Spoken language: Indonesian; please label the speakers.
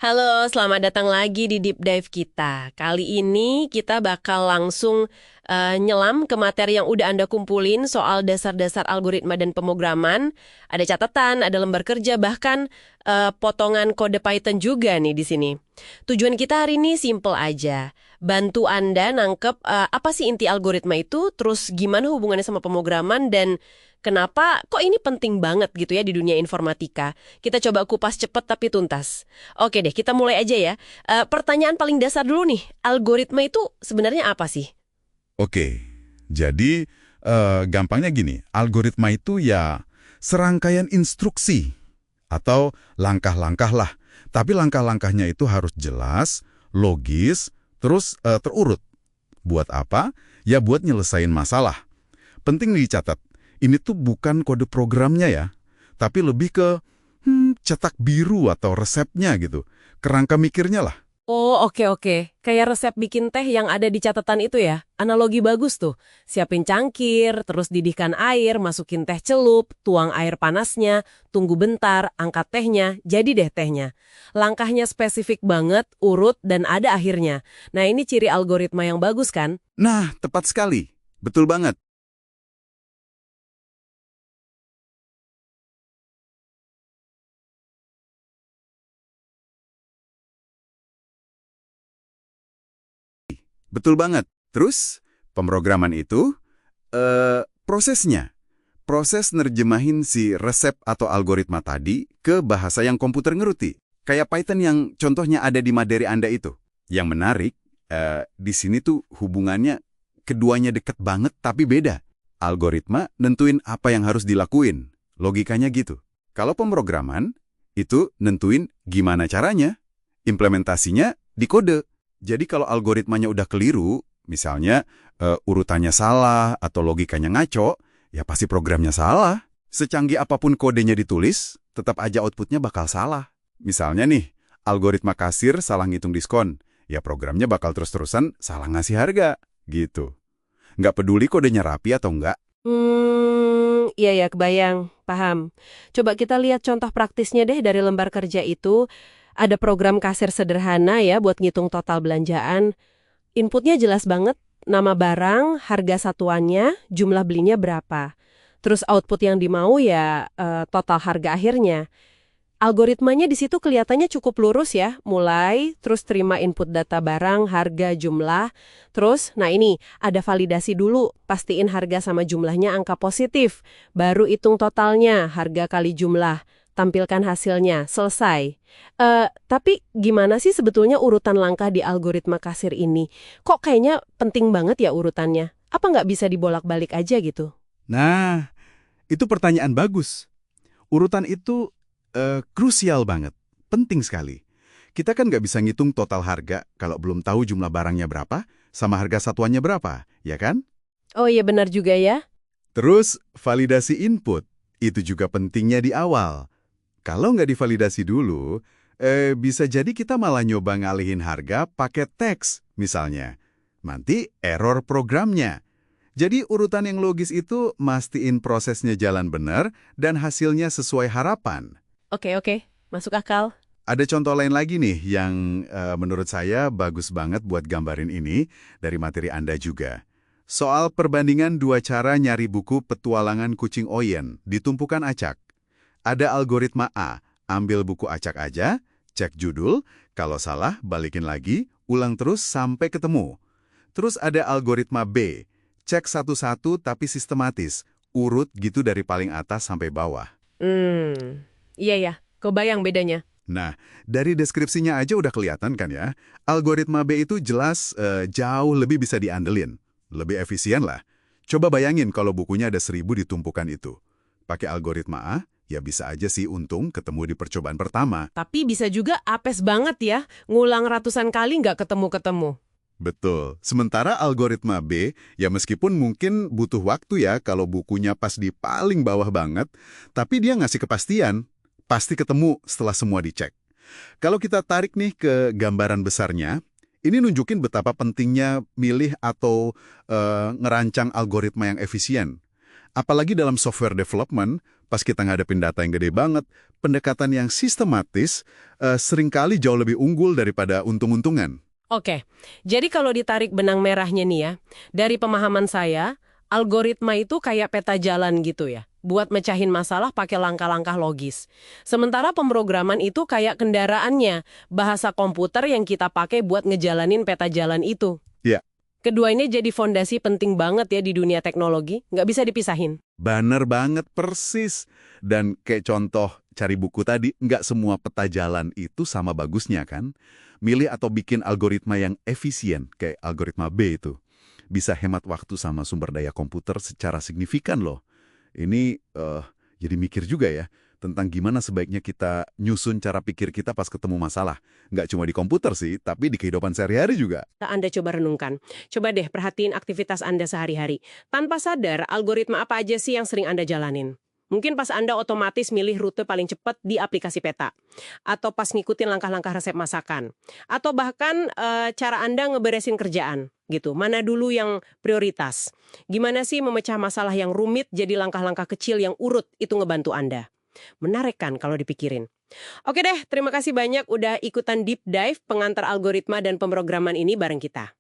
Speaker 1: Halo, selamat datang lagi di Deep Dive kita. Kali ini kita bakal langsung nyelam ke materi yang udah Anda kumpulin soal dasar-dasar algoritma dan pemrograman. Ada catatan, ada lembar kerja, bahkan potongan kode Python juga nih di sini. Tujuan kita hari ini simple aja. Bantu Anda nangkep apa sih inti algoritma itu, terus gimana hubungannya sama pemrograman, dan kenapa kok ini penting banget gitu ya di dunia informatika. Kita coba kupas cepet tapi tuntas. Oke deh, kita mulai aja ya. Pertanyaan paling dasar dulu nih, algoritma itu sebenarnya apa sih?
Speaker 2: Oke, jadi gampangnya gini, algoritma itu ya serangkaian instruksi atau langkah-langkah lah. Tapi langkah-langkahnya itu harus jelas, logis, terus terurut. Buat apa? Ya buat nyelesain masalah. Penting dicatat, ini tuh bukan kode programnya ya, tapi lebih ke cetak biru atau resepnya gitu. Kerangka mikirnya lah.
Speaker 1: Oh, oke. Kayak resep bikin teh yang ada di catatan itu ya. Analogi bagus tuh. Siapin cangkir, terus didihkan air, masukin teh celup, tuang air panasnya, tunggu bentar, angkat tehnya, jadi deh tehnya. Langkahnya spesifik banget, urut, dan ada akhirnya. Nah, ini ciri algoritma yang bagus kan?
Speaker 2: Nah, tepat sekali. Betul banget. Betul banget. Terus, pemrograman itu, prosesnya. Proses nerjemahin si resep atau algoritma tadi ke bahasa yang komputer ngerti. Kayak Python yang contohnya ada di materi Anda itu. Yang menarik, di sini tuh hubungannya keduanya deket banget tapi beda. Algoritma nentuin apa yang harus dilakuin. Logikanya gitu. Kalau pemrograman, itu nentuin gimana caranya. Implementasinya di kode. Jadi kalau algoritmanya udah keliru, misalnya urutannya salah atau logikanya ngaco, ya pasti programnya salah. Secanggih apapun kodenya ditulis, tetap aja outputnya bakal salah. Misalnya nih, algoritma kasir salah ngitung diskon, ya programnya bakal terus-terusan salah ngasih harga, gitu. Nggak peduli kodenya rapi atau enggak.
Speaker 1: Iya ya, kebayang. Paham. Coba kita lihat contoh praktisnya deh dari lembar kerja itu. Ada program kasir sederhana ya buat ngitung total belanjaan. Inputnya jelas banget, nama barang, harga satuannya, jumlah belinya berapa. Terus output yang dimau ya total harga akhirnya. Algoritmanya di situ kelihatannya cukup lurus ya, mulai, terus terima input data barang, harga, jumlah, terus, nah ini, ada validasi dulu, pastiin harga sama jumlahnya angka positif, baru hitung totalnya, harga kali jumlah, tampilkan hasilnya, selesai. Tapi gimana sih sebetulnya urutan langkah di algoritma kasir ini? Kok kayaknya penting banget ya urutannya? Apa nggak bisa dibolak-balik aja gitu?
Speaker 2: Nah, itu pertanyaan bagus. Urutan itu krusial banget, penting sekali. Kita kan nggak bisa ngitung total harga kalau belum tahu jumlah barangnya berapa sama harga satuannya berapa, ya kan?
Speaker 1: Oh iya benar juga ya.
Speaker 2: Terus, validasi input, itu juga pentingnya di awal. Kalau nggak divalidasi dulu, bisa jadi kita malah nyoba ngalihin harga pakai teks, misalnya. Nanti error programnya. Jadi urutan yang logis itu mastiin prosesnya jalan benar dan hasilnya sesuai harapan.
Speaker 1: Oke, masuk akal.
Speaker 2: Ada contoh lain lagi nih yang menurut saya bagus banget buat gambarin ini dari materi Anda juga. Soal perbandingan dua cara nyari buku petualangan kucing Oyen di tumpukan acak. Ada algoritma A, ambil buku acak aja, cek judul, kalau salah balikin lagi, ulang terus sampai ketemu. Terus ada algoritma B, cek satu-satu tapi sistematis, urut gitu dari paling atas sampai bawah.
Speaker 1: Iya ya, kebayang bedanya.
Speaker 2: Nah, dari deskripsinya aja udah kelihatan kan ya, algoritma B itu jelas jauh lebih bisa diandelin. Lebih efisien lah. Coba bayangin kalau bukunya ada 1.000 di tumpukan itu. Pakai algoritma A, ya bisa aja sih untung ketemu di percobaan pertama.
Speaker 1: Tapi bisa juga apes banget ya, ngulang ratusan kali nggak ketemu-ketemu.
Speaker 2: Betul. Sementara algoritma B, ya meskipun mungkin butuh waktu ya kalau bukunya pas di paling bawah banget, tapi dia ngasih kepastian. Pasti ketemu setelah semua dicek. Kalau kita tarik nih ke gambaran besarnya, ini nunjukin betapa pentingnya milih atau ngerancang algoritma yang efisien. Apalagi dalam software development, pas kita ngadepin data yang gede banget, pendekatan yang sistematis seringkali jauh lebih unggul daripada untung-untungan.
Speaker 1: Oke, jadi kalau ditarik benang merahnya nih ya, dari pemahaman saya, algoritma itu kayak peta jalan gitu ya, buat mecahin masalah pakai langkah-langkah logis. Sementara pemrograman itu kayak kendaraannya, bahasa komputer yang kita pakai buat ngejalanin peta jalan itu.
Speaker 2: Ya,
Speaker 1: Kedua ini jadi fondasi penting banget ya di dunia teknologi, nggak bisa dipisahin.
Speaker 2: bener banget persis. Dan kayak contoh cari buku tadi, nggak semua peta jalan itu sama bagusnya kan? Milih atau bikin algoritma yang efisien, kayak algoritma B itu, bisa hemat waktu sama sumber daya komputer secara signifikan loh. Ini jadi mikir juga ya, tentang gimana sebaiknya kita nyusun cara pikir kita pas ketemu masalah. Nggak cuma di komputer sih, tapi di kehidupan sehari-hari juga.
Speaker 1: Anda coba renungkan. Coba deh perhatiin aktivitas Anda sehari-hari. Tanpa sadar, algoritma apa aja sih yang sering Anda jalanin? Mungkin pas Anda otomatis milih rute paling cepat di aplikasi peta. Atau pas ngikutin langkah-langkah resep masakan. Atau bahkan cara Anda ngeberesin kerjaan. Gitu. Mana dulu yang prioritas? Gimana sih memecah masalah yang rumit jadi langkah-langkah kecil yang urut itu ngebantu Anda? Menarik kan kalau dipikirin. Oke deh, terima kasih banyak udah ikutan deep dive pengantar algoritma dan pemrograman ini bareng kita.